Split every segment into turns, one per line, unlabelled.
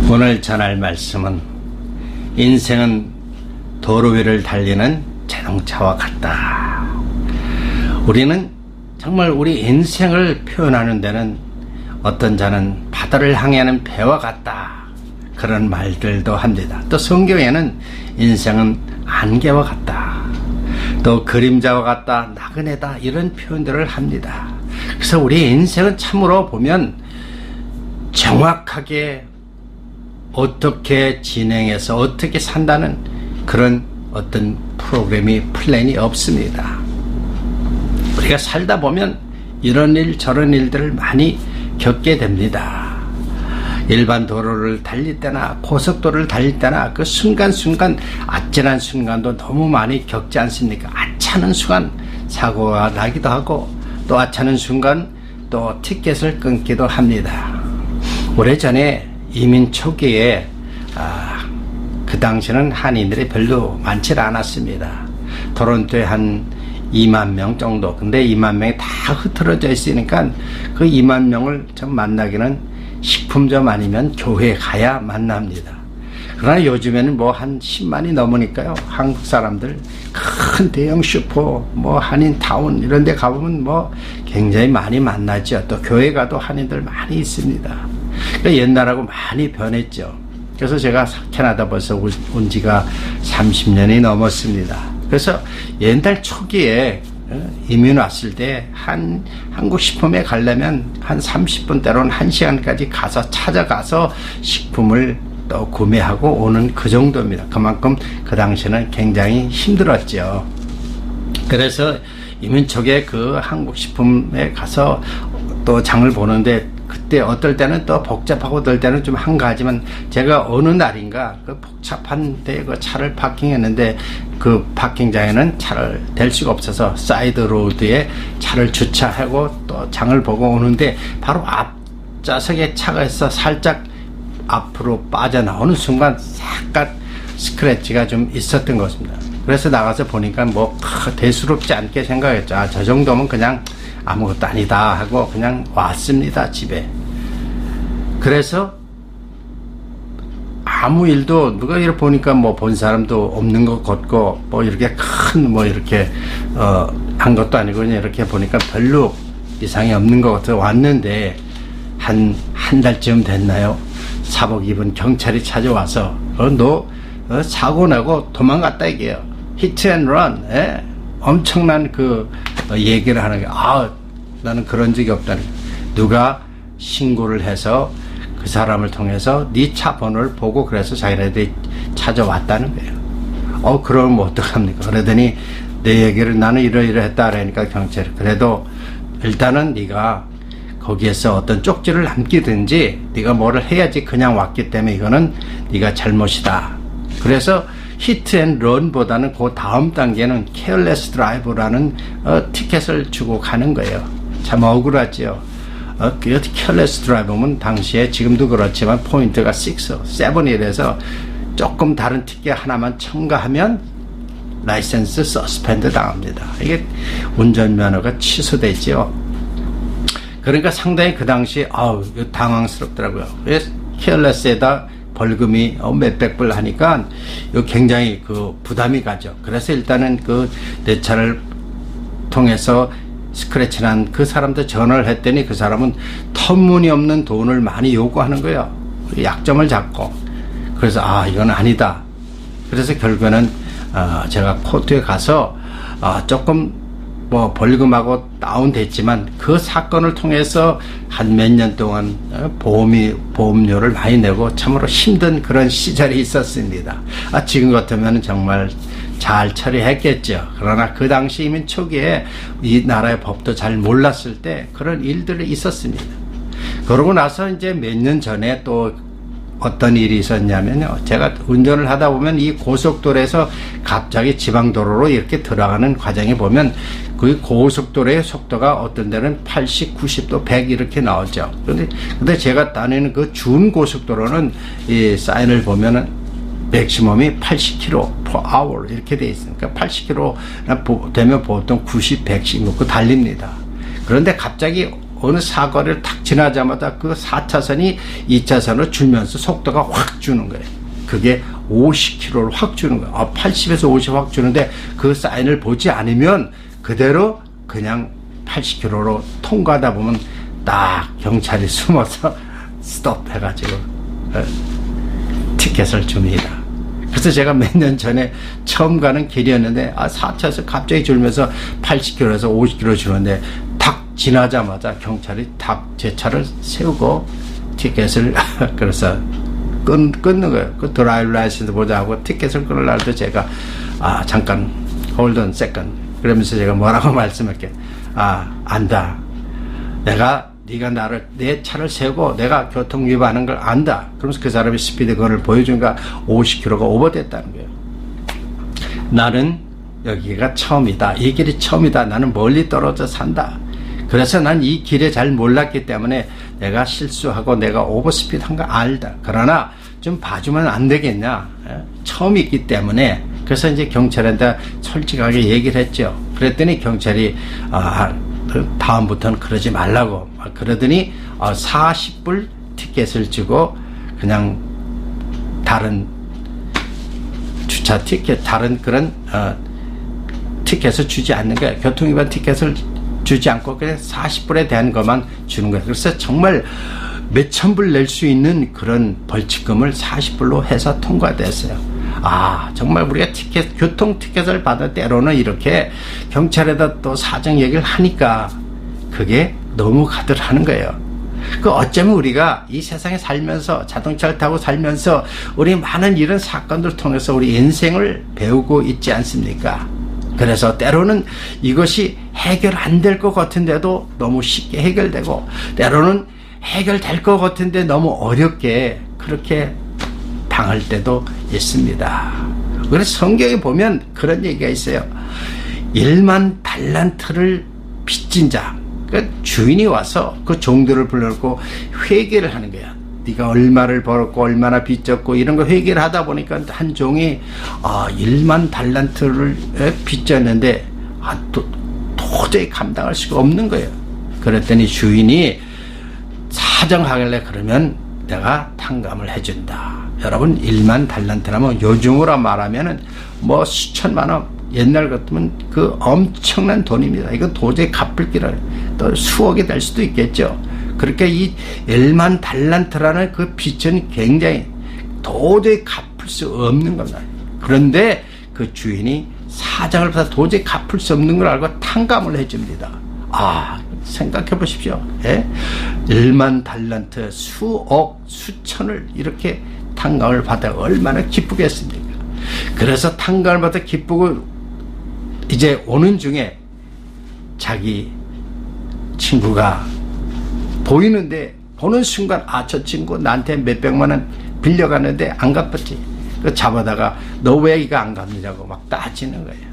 오늘 전할 말씀은 인생은 도로 위를 달리는 자동차와 같다. 우리는 정말 우리 인생을 표현하는 데는 어떤 자는 바다를 항해하는 배와 같다. 그런 말들도 합니다. 또 성경에는 인생은 안개와 같다. 또 그림자와 같다. 나그네다. 이런 표현들을 합니다. 그래서 우리 인생은 참으로 보면 정확하게 어떻게 진행해서 어떻게 산다는 그런 어떤 프로그램이 플랜이 없습니다. 우리가 살다 보면 이런 일 저런 일들을 많이 겪게 됩니다. 일반 도로를 달릴 때나 고속도로를 달릴 때나 그 순간순간 아찔한 순간도 너무 많이 겪지 않습니까? 아차하는 순간 사고가 나기도 하고 또 아차하는 순간 또 티켓을 끊기도 합니다. 오래전에 이민 초기에 그 당시는 한인들이 별로 많지 않았습니다. 토론토에 한 2만 명 정도. 근데 2만 명이 다 흩어져 있으니까 그 2만 명을 좀 만나기는 식품점 아니면 교회에 가야 만납니다. 그러나 요즘에는 뭐 한 10만이 넘으니까요. 한국 사람들 큰 대형 슈퍼, 뭐 한인타운 이런 데 가보면 뭐 굉장히 많이 만나죠. 또 교회 가도 한인들 많이 있습니다. 그러니까 옛날하고 많이 변했죠. 그래서 제가 캐나다 벌써 온 지가 30년이 넘었습니다. 그래서 옛날 초기에 이민 왔을 때 한국 식품에 가려면 한 30분 때로는 1시간까지 가서 찾아가서 식품을 또 구매하고 오는 그 정도입니다. 그만큼 그 당시는 굉장히 힘들었죠. 그래서 이민 초기에 그 한국 식품에 가서 또 장을 보는데 그때 어떨 때는 또 복잡하고 어떨 때는 좀 한가하지만 제가 어느 날인가 그 복잡한 데 그 차를 파킹했는데 그 파킹장에는 차를 댈 수가 없어서 사이드 로드에 차를 주차하고 또 장을 보고 오는데 바로 앞좌석에 차가 있어 살짝 앞으로 빠져나오는 순간 약간 스크래치가 좀 있었던 것입니다. 그래서 나가서 보니까 뭐 대수롭지 않게 생각했죠. 저 정도면 그냥 아무것도 아니다 하고 그냥 왔습니다, 집에. 그래서 아무 일도 누가 이렇게 보니까 뭐 본 사람도 없는 것 같고 뭐 이렇게 큰 뭐 이렇게 한 것도 아니고 그냥 이렇게 보니까 별로 이상이 없는 것 같아서 왔는데 한 달쯤 됐나요? 사복 입은 경찰이 찾아와서 너 사고 나고 도망갔다 이게요. 히트 앤 런. 예? 엄청난 그 얘기를 하는 게 나는 그런 적이 없다는 거야. 누가 신고를 해서 그 사람을 통해서 네 차 번호를 보고 그래서 자기네들이 찾아왔다는 거예요. 그러면 어떡합니까? 그러더니 내 얘기를 나는 이러이러했다 그러니까 경찰이 그래도 일단은 네가 거기에서 어떤 쪽지를 남기든지 네가 뭐를 해야지 그냥 왔기 때문에 이거는 네가 잘못이다. 그래서 히트 앤 런보다는 그 다음 단계는 케어레스 드라이브라는 티켓을 주고 가는 거예요. 참 억울하죠. 케어레스 드라이브면 당시에 지금도 그렇지만 포인트가 6, 7이라서 조금 다른 티켓 하나만 첨가하면 라이센스 서스펜드 당합니다. 이게 운전면허가 취소되죠. 그러니까 상당히 그 당시 당황스럽더라고요. 케어레스에다 벌금이 몇백 불 하니까 굉장히 그 부담이 가죠. 그래서 일단은 그 내 차를 통해서 스크래치 난 그 사람한테 전화를 했더니 그 사람은 터무니없는 돈을 많이 요구하는 거예요. 약점을 잡고. 그래서 이건 아니다. 그래서 결국에는 제가 코트에 가서 조금 뭐 벌금하고 다운됐지만 그 사건을 통해서 한 몇 년 동안 보험료를 많이 내고 참으로 힘든 그런 시절이 있었습니다. 지금 같으면 정말 잘 처리했겠죠. 그러나 그 당시 이민 초기에 이 나라의 법도 잘 몰랐을 때 그런 일들이 있었습니다. 그러고 나서 이제 몇 년 전에 또 어떤 일이 있었냐면요. 제가 운전을 하다 보면 이 고속도로에서 갑자기 지방도로로 이렇게 들어가는 과정에 보면 그 고속도로의 속도가 어떤 데는 80, 90도 100 이렇게 나오죠. 근데 제가 다니는 그 준고속도로는 이 사인을 보면은 맥시멈이 80km per hour 이렇게 돼 있으니까 80km 되면 보통 90, 100씩 놓고 달립니다. 그런데 갑자기 어느 사거리를 탁 지나자마자 그 4차선이 2차선으로 줄면서 속도가 확 주는 거예요. 그게 50km를 확 주는 거예요. 80에서 50 확 주는데 그 사인을 보지 않으면 그대로 그냥 80km로 통과하다 보면 딱 경찰이 숨어서 스톱 해가지고 티켓을 줍니다. 그래서 제가 몇 년 전에 처음 가는 길이었는데 4차에서 갑자기 줄면서 80km에서 50km 주는데 딱 지나자마자 경찰이 딱 제 차를 세우고 티켓을 그래서 끊는 거예요. 그 드라이브 라이센스 보자고 티켓을 끊으려 때 제가 잠깐 hold on second 그러면서 제가 뭐라고 말씀할게. 안다. 네가 내 차를 세우고 내가 교통 위반하는 걸 안다. 그러면서 그 사람이 스피드 건을 보여주니까 50km가 오버됐다는 거예요. 나는 여기가 처음이다. 이 길이 처음이다. 나는 멀리 떨어져 산다. 그래서 난 이 길에 잘 몰랐기 때문에 내가 실수하고 내가 오버스피드 한 거 알다. 그러나 좀 봐주면 안 되겠냐. 처음 있기 때문에. 그래서 이제 경찰한테 솔직하게 얘기를 했죠. 그랬더니 경찰이 다음부터는 그러지 말라고. 그러더니 40불 티켓을 주고 그냥 다른 주차 티켓, 다른 그런 티켓을 주지 않는 거예요. 교통위반 티켓을 주지 않고 그냥 40불에 대한 것만 주는 거예요. 그래서 정말 몇천 불 낼 수 있는 그런 벌칙금을 40불로 해서 통과됐어요. 정말 우리가 교통 티켓을 받을 때로는 이렇게 경찰에다 또 사정 얘기를 하니까 그게 너무 가들하는 거예요. 어쩌면 우리가 이 세상에 살면서 자동차를 타고 살면서 우리 많은 이런 사건들을 통해서 우리 인생을 배우고 있지 않습니까? 그래서 때로는 이것이 해결 안 될 것 같은데도 너무 쉽게 해결되고 때로는 해결될 것 같은데 너무 어렵게 그렇게 당할 때도 있습니다. 그래서 성경에 보면 그런 얘기가 있어요. 1만 달란트를 빚진 자, 그 주인이 와서 그 종들을 불러놓고 회개를 하는 거야. 네가 얼마를 벌었고 얼마나 빚졌고 이런 거 회개를 하다 보니까 한 종이 1만 달란트를 빚졌는데 도저히 감당할 수가 없는 거예요. 그랬더니 주인이 사정하길래 그러면 내가 탕감을 해준다. 여러분 1만 달란트라면 요즘으로 말하면은 뭐 수천만 원, 옛날 같으면 그 엄청난 돈입니다. 이거 도저히 갚을 길을 또 수억이 될 수도 있겠죠. 그렇게 이 1만 달란트라는 그 빚은 굉장히 도저히 갚을 수 없는 겁니다. 그런데 그 주인이 사정을 받아 도저히 갚을 수 없는 걸 알고 탕감을 해줍니다. 생각해 보십시오. 1만 달란트, 수억, 수천을 이렇게 탕감을 받아 얼마나 기쁘겠습니까? 그래서 탕감을 받아 기쁘고 이제 오는 중에 자기 친구가 보이는데 보는 순간 저 친구 나한테 몇백만 원 빌려갔는데 안 갚았지. 그 잡아다가 너 왜 이거 안 갚느냐고 막 따지는 거예요.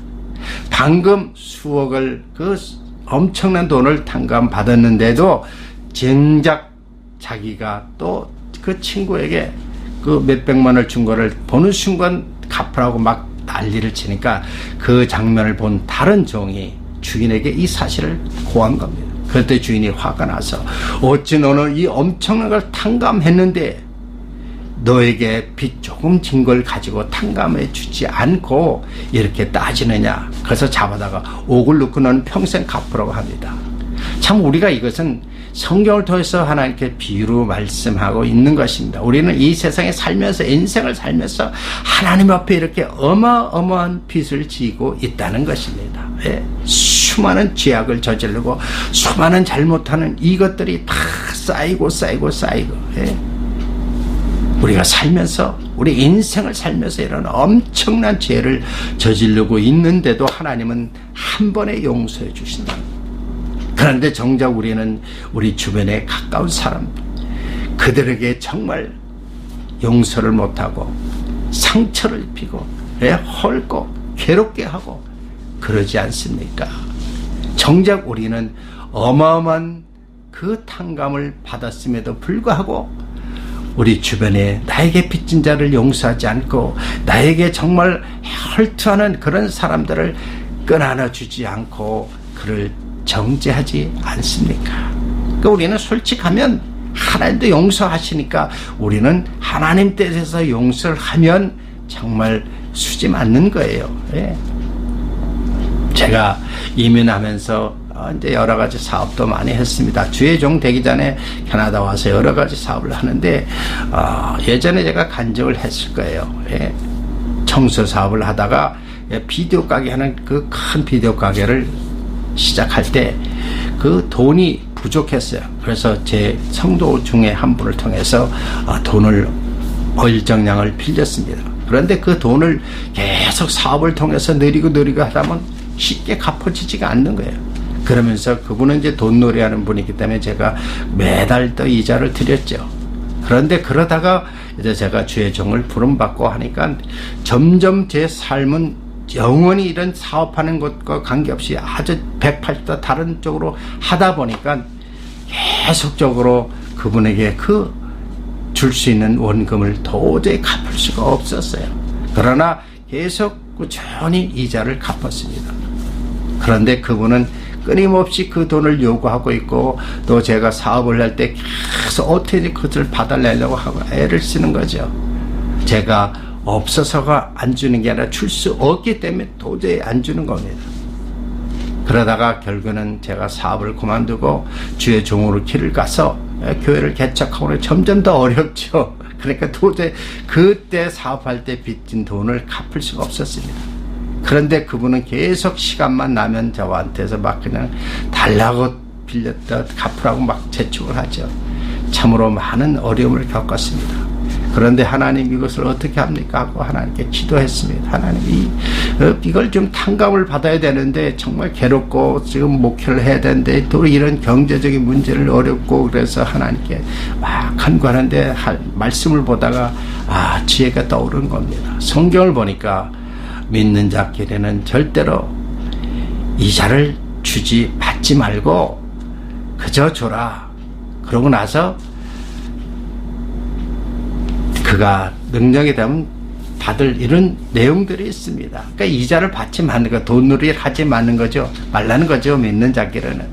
방금 수억을 그 엄청난 돈을 탕감 받았는데도 정작 자기가 또 그 친구에게 그 몇백만 원을 준 거를 보는 순간 갚으라고 막 난리를 치니까 그 장면을 본 다른 종이 주인에게 이 사실을 고한 겁니다. 그때 주인이 화가 나서 어찌 너는 이 엄청난 걸 탕감했는데 너에게 빚 조금 진 걸 가지고 탕감해 주지 않고 이렇게 따지느냐. 그래서 잡아다가 옥을 넣고 너는 평생 갚으라고 합니다. 참 우리가 이것은 성경을 통해서 하나님께 비유로 말씀하고 있는 것입니다. 우리는 이 세상에 살면서 인생을 살면서 하나님 앞에 이렇게 어마어마한 빚을 지고 있다는 것입니다. 수많은 죄악을 저지르고 수많은 잘못하는 이것들이 다 쌓이고 우리가 살면서 우리 인생을 살면서 이런 엄청난 죄를 저지르고 있는데도 하나님은 한 번에 용서해 주신다. 그런데 정작 우리는 우리 주변에 가까운 사람들 그들에게 정말 용서를 못하고 상처를 입히고 헐고 괴롭게 하고 그러지 않습니까? 정작 우리는 어마어마한 그 탕감을 받았음에도 불구하고 우리 주변에 나에게 빚진 자를 용서하지 않고 나에게 정말 헐투하는 그런 사람들을 끈안아 주지 않고 그를 정죄하지 않습니까? 그러니까 우리는 솔직하면 하나님도 용서하시니까 우리는 하나님 뜻에서 용서를 하면 정말 수지 맞는 거예요. 예. 제가 이민하면서 이제 여러 가지 사업도 많이 했습니다. 주의 종 되기 전에 캐나다 와서 여러 가지 사업을 하는데 예전에 제가 간증을 했을 거예요. 예. 청소 사업을 하다가 비디오 가게 하는 그 큰 비디오 가게를 시작할 때 그 돈이 부족했어요. 그래서 제 성도 중에 한 분을 통해서 돈을 일정량을 빌렸습니다. 그런데 그 돈을 계속 사업을 통해서 느리고 하다 보면 쉽게 갚아지지가 않는 거예요. 그러면서 그분은 이제 돈놀이 하는 분이기 때문에 제가 매달 또 이자를 드렸죠. 그런데 그러다가 이제 제가 주의 종을 부름받고 하니까 점점 제 삶은 영원히 이런 사업하는 것과 관계없이 아주 180도 다른 쪽으로 하다 보니까 계속적으로 그분에게 줄 수 있는 원금을 도저히 갚을 수가 없었어요. 그러나 계속 꾸준히 이자를 갚았습니다. 그런데 그분은 끊임없이 그 돈을 요구하고 있고 또 제가 사업을 할 때 계속 어떻게 그것을 받아내려고 하고 애를 쓰는 거죠. 제가 없어서가 안 주는 게 아니라 줄 수 없기 때문에 도저히 안 주는 겁니다. 그러다가 결국은 제가 사업을 그만두고 주의 종으로 길을 가서 교회를 개척하고 점점 더 어렵죠. 그러니까 도저히 그때 사업할 때 빚진 돈을 갚을 수가 없었습니다. 그런데 그분은 계속 시간만 나면 저한테서 막 그냥 달라고 빌렸다 갚으라고 막 재촉을 하죠. 참으로 많은 어려움을 겪었습니다. 그런데 하나님 이것을 어떻게 합니까? 하고 하나님께 기도했습니다. 하나님 이걸 좀 탕감을 받아야 되는데 정말 괴롭고 지금 목회를 해야 되는데 또 이런 경제적인 문제를 어렵고 그래서 하나님께 막 간구하는데 말씀을 보다가 지혜가 떠오른 겁니다. 성경을 보니까 믿는 자끼리는 절대로 이자를 받지 말고 그저 줘라. 그러고 나서 그가 능력이 되면 받을 이런 내용들이 있습니다. 그러니까 이자를 받지 말는 거, 돈놀이를 하지 말는 거죠. 말라는 거죠. 믿는 자끼리는.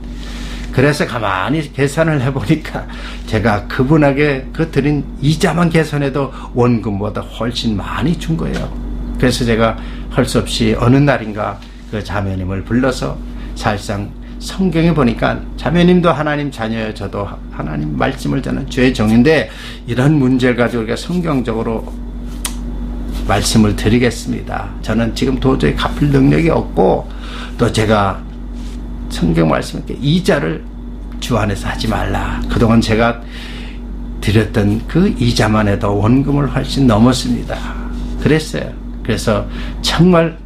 그래서 가만히 계산을 해보니까 제가 그분에게 드린 이자만 계산해도 원금보다 훨씬 많이 준 거예요. 그래서 제가 할 수 없이 어느 날인가 그 자매님을 불러서 사실상 성경에 보니까 자매님도 하나님 자녀예요. 저도 하나님 말씀을 전하는 주의 종인데 이런 문제를 가지고 우리가 성경적으로 말씀을 드리겠습니다. 저는 지금 도저히 갚을 능력이 없고 또 제가 성경 말씀에 이자를 주 안에서 하지 말라. 그동안 제가 드렸던 그 이자만 해도 원금을 훨씬 넘었습니다. 그랬어요. 그래서 정말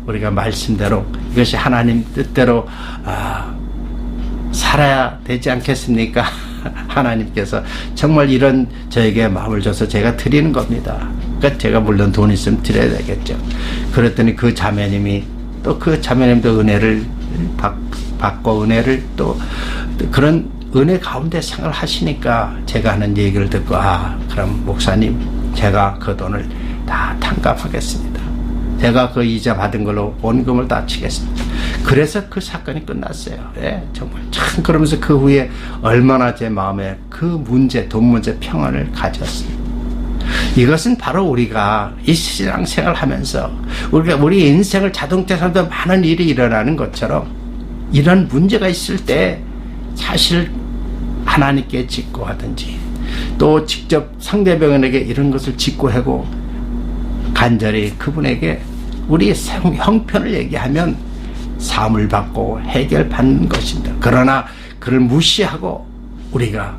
우리가 말씀대로 이것이 하나님 뜻대로 살아야 되지 않겠습니까? 하나님께서 정말 이런 저에게 마음을 줘서 제가 드리는 겁니다. 그러니까 제가 물론 돈 있으면 드려야 되겠죠. 그랬더니 그 자매님이 또 그 자매님도 은혜를 받고 은혜를 또 그런 은혜 가운데 생활하시니까 제가 하는 얘기를 듣고 그럼 목사님 제가 그 돈을 다 탕감하겠습니다. 제가 그 이자 받은 걸로 원금을 다 치겠습니다. 그래서 그 사건이 끝났어요. 예, 정말 참 그러면서 그 후에 얼마나 제 마음에 그 문제, 돈 문제 평안을 가졌습니다. 이것은 바로 우리가 이 신앙 생활하면서 우리 인생을 자동차상도 많은 일이 일어나는 것처럼 이런 문제가 있을 때 사실 하나님께 직고하든지 또 직접 상대방에게 이런 것을 직고하고 간절히 그분에게 우리의 형편을 얘기하면 사함을 받고 해결받는 것입니다. 그러나 그를 무시하고 우리가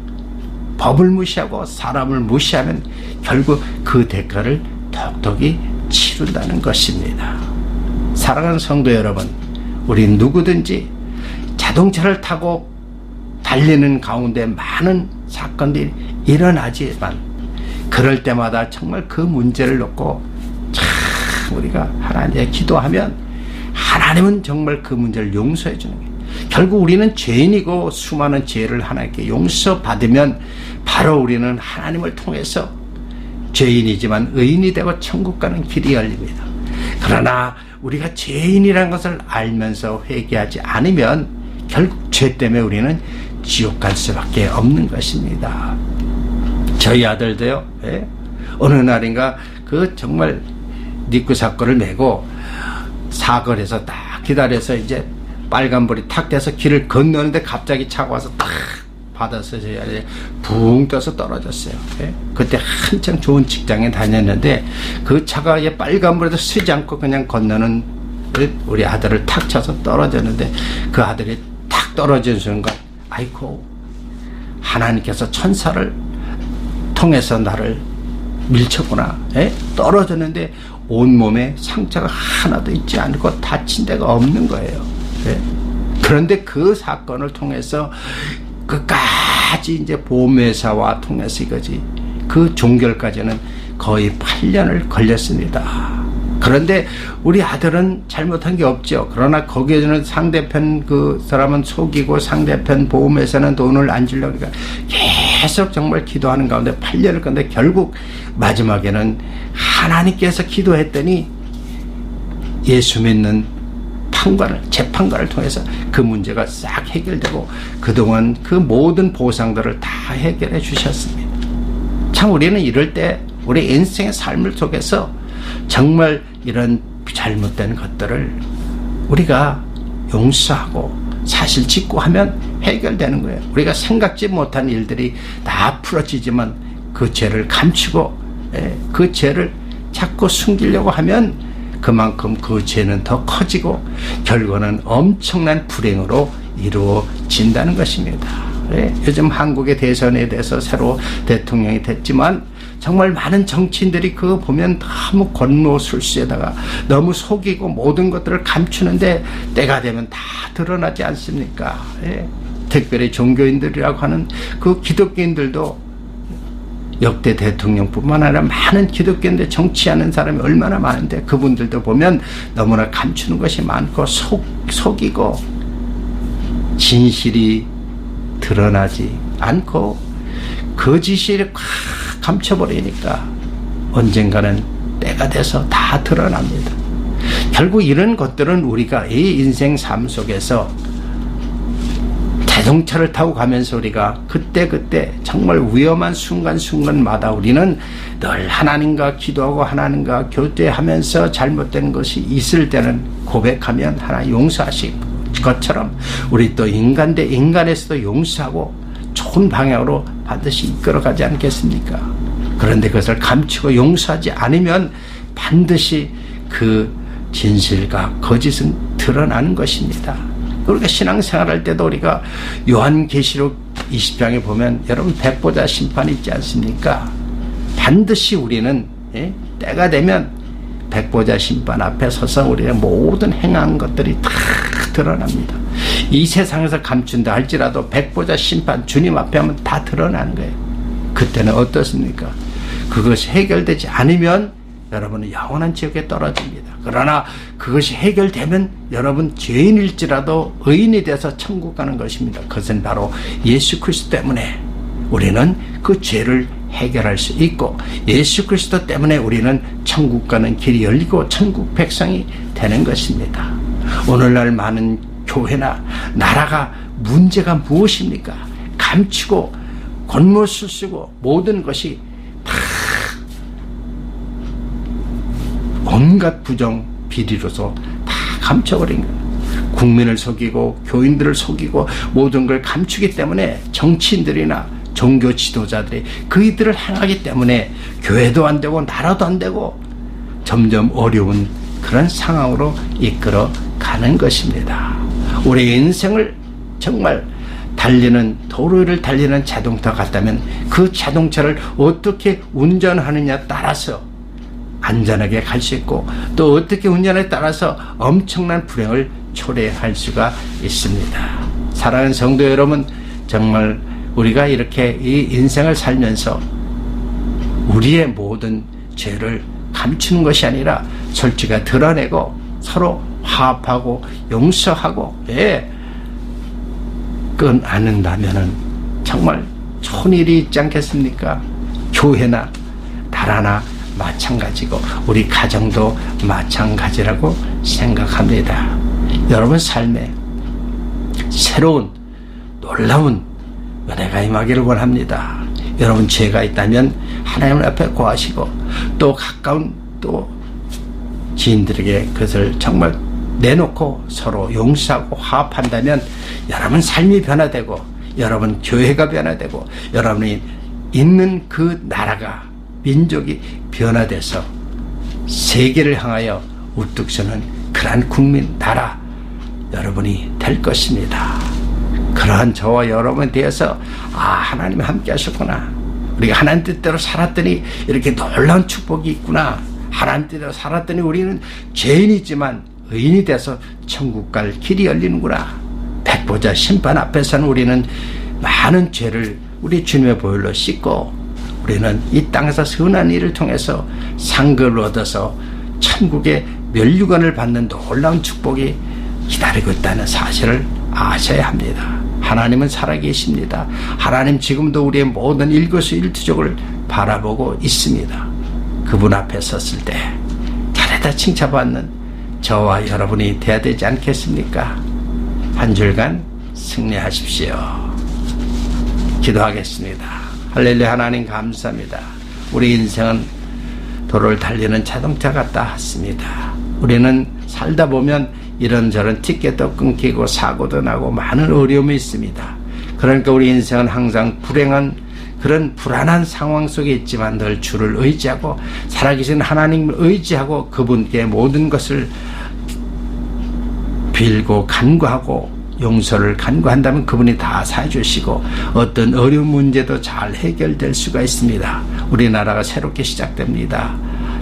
법을 무시하고 사람을 무시하면 결국 그 대가를 톡톡히 치른다는 것입니다. 사랑하는 성도 여러분, 우리 누구든지 자동차를 타고 달리는 가운데 많은 사건들이 일어나지만 그럴 때마다 정말 그 문제를 놓고 참 우리가 하나님께 기도하면 하나님은 정말 그 문제를 용서해 주는 거예요. 결국 우리는 죄인이고 수많은 죄를 하나님께 용서받으면 바로 우리는 하나님을 통해서 죄인이지만 의인이 되고 천국 가는 길이 열립니다. 그러나 우리가 죄인이라는 것을 알면서 회개하지 않으면 결국 죄 때문에 우리는 지옥 갈 수밖에 없는 것입니다. 저희 아들도요, 예? 어느 날인가 그 정말 니꾸 사건을 메고 사거리에서 딱 기다려서 이제 빨간불이 탁 돼서 길을 건너는데 갑자기 차가 와서 딱 받아서 저희 아들이 붕 떠서 떨어졌어요. 예? 그때 한창 좋은 직장에 다녔는데 그 차가 빨간불에도 쓰지 않고 그냥 건너는 우리 아들을 탁 쳐서 떨어졌는데 그 아들이 탁 떨어진 순간 아이고 하나님께서 천사를 통해서 나를 밀쳤구나. 예? 떨어졌는데 온몸에 상처가 하나도 있지 않고 다친 데가 없는 거예요. 예? 그런데 그 사건을 통해서 끝까지 이제 보험회사와 통해서 이거지 그 종결까지는 거의 8년을 걸렸습니다. 그런데 우리 아들은 잘못한 게 없죠. 그러나 거기에는 상대편 그 사람은 속이고 상대편 보험회사는 돈을 안 주려고 그러니까 계속 정말 기도하는 가운데 8년을 건데 결국 마지막에는 하나님께서 기도했더니 예수 믿는 재판관을 통해서 그 문제가 싹 해결되고 그동안 그 모든 보상들을 다 해결해 주셨습니다. 참 우리는 이럴 때 우리 인생의 삶을 속에서 정말 이런 잘못된 것들을 우리가 용서하고 사실 짓고 하면 해결되는 거예요. 우리가 생각지 못한 일들이 다 풀어지지만 그 죄를 감추고 그 죄를 자꾸 숨기려고 하면 그만큼 그 죄는 더 커지고 결과는 엄청난 불행으로 이루어진다는 것입니다. 요즘 한국의 대선에 대해서 새로 대통령이 됐지만 정말 많은 정치인들이 그거 보면 너무 권모술수에다가 너무 속이고 모든 것들을 감추는데 때가 되면 다 드러나지 않습니까? 특별히 종교인들이라고 하는 그 기독교인들도 역대 대통령뿐만 아니라 많은 기독교인들 정치하는 사람이 얼마나 많은데 그분들도 보면 너무나 감추는 것이 많고 속이고 진실이 드러나지 않고 거짓이 꽉 감춰버리니까 언젠가는 때가 돼서 다 드러납니다. 결국 이런 것들은 우리가 이 인생 삶 속에서 자동차를 타고 가면서 우리가 그때 정말 위험한 순간순간마다 우리는 늘 하나님과 기도하고 하나님과 교제하면서 잘못된 것이 있을 때는 고백하면 하나님 용서하실 것처럼 우리 또 인간 대 인간에서도 용서하고 좋은 방향으로 반드시 이끌어가지 않겠습니까? 그런데 그것을 감추고 용서하지 않으면 반드시 그 진실과 거짓은 드러나는 것입니다. 우리가 신앙생활할 때도 우리가 요한계시록 20장에 보면 여러분 백보자 심판이 있지 않습니까? 반드시 우리는 때가 되면 백보자 심판 앞에 서서 우리의 모든 행한 것들이 다 드러납니다. 이 세상에서 감춘다 할지라도 백보자 심판 주님 앞에 하면 다 드러나는 거예요. 그때는 어떻습니까? 그것이 해결되지 않으면 여러분은 영원한 지옥에 떨어집니다. 그러나 그것이 해결되면 여러분 죄인일지라도 의인이 돼서 천국 가는 것입니다. 그것은 바로 예수 그리스도 때문에 우리는 그 죄를 해결할 수 있고 예수 그리스도 때문에 우리는 천국 가는 길이 열리고 천국 백성이 되는 것입니다. 오늘날 많은 교회나 나라가 문제가 무엇입니까? 감추고 겉멋을 쓰고 모든 것이 다 온갖 부정 비리로서 다 감춰버린 거예요. 국민을 속이고 교인들을 속이고 모든 걸 감추기 때문에 정치인들이나 종교 지도자들이 그이들을 행하기 때문에 교회도 안 되고 나라도 안 되고 점점 어려운 그런 상황으로 이끌어 가는 것입니다. 우리의 인생을 정말 도로를 달리는 자동차 같다면 그 자동차를 어떻게 운전하느냐 따라서 안전하게 갈 수 있고 또 어떻게 운전에 따라서 엄청난 불행을 초래할 수가 있습니다. 사랑하는 성도 여러분, 정말 우리가 이렇게 이 인생을 살면서 우리의 모든 죄를 감추는 것이 아니라 솔직히 드러내고 서로 화합하고 용서하고 끈 안는다면은 정말 좋은 일이 있지 않겠습니까? 교회나 나라나 마찬가지고 우리 가정도 마찬가지라고 생각합니다. 여러분 삶에 새로운 놀라운 은혜가 임하기를 원합니다. 여러분 죄가 있다면 하나님 앞에 고하시고 또 가까운 또 지인들에게 그것을 정말 내놓고 서로 용서하고 화합한다면 여러분 삶이 변화되고 여러분 교회가 변화되고 여러분이 있는 그 나라가 민족이 변화돼서 세계를 향하여 우뚝 서는 그러한 국민 나라 여러분이 될 것입니다. 그러한 저와 여러분에 대해서 하나님이 함께 하셨구나. 우리가 하나님 뜻대로 살았더니 이렇게 놀라운 축복이 있구나. 하나님 뜻대로 살았더니 우리는 죄인이지만 의인이 돼서 천국 갈 길이 열리는구나. 백보자 심판 앞에서는 우리는 많은 죄를 우리 주님의 보혈로 씻고 우리는 이 땅에서 선한 일을 통해서 상급을 얻어서 천국의 면류관을 받는 놀라운 축복이 기다리고 있다는 사실을 아셔야 합니다. 하나님은 살아계십니다. 하나님 지금도 우리의 모든 일거수일투족을 바라보고 있습니다. 그분 앞에 섰을 때 잘했다 칭찬받는 저와 여러분이 돼야 되지 않겠습니까? 한 주간 승리하십시오. 기도하겠습니다. 할렐루야. 하나님 감사합니다. 우리 인생은 도로를 달리는 자동차 같다 했습니다. 우리는 살다 보면 이런저런 티켓도 끊기고 사고도 나고 많은 어려움이 있습니다. 그러니까 우리 인생은 항상 불행한 그런 불안한 상황 속에 있지만 늘 주를 의지하고 살아계신 하나님을 의지하고 그분께 모든 것을 빌고 간구하고 용서를 간구한다면 그분이 다 사해주시고 어떤 어려운 문제도 잘 해결될 수가 있습니다. 우리나라가 새롭게 시작됩니다.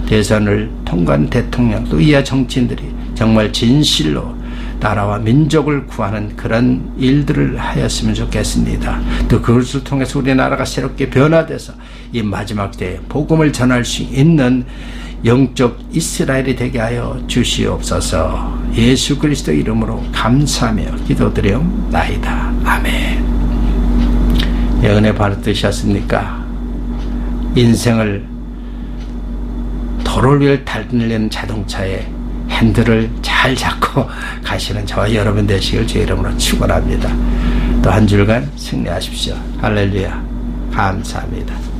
대선을 통과한 대통령 또 이하 정치인들이 정말 진실로 나라와 민족을 구하는 그런 일들을 하였으면 좋겠습니다. 또 그것을 통해서 우리나라가 새롭게 변화돼서 이 마지막 때에 복음을 전할 수 있는 영적 이스라엘이 되게 하여 주시옵소서. 예수 그리스도 이름으로 감사하며 기도드리옵나이다. 아멘. 은혜 받으셨습니까? 인생을 도로를 위해 달리는 자동차에 핸들을 잘 잡고 가시는 저와 여러분 되시길 주 이름으로 축원합니다. 또 한 주간 승리하십시오. 할렐루야. 감사합니다.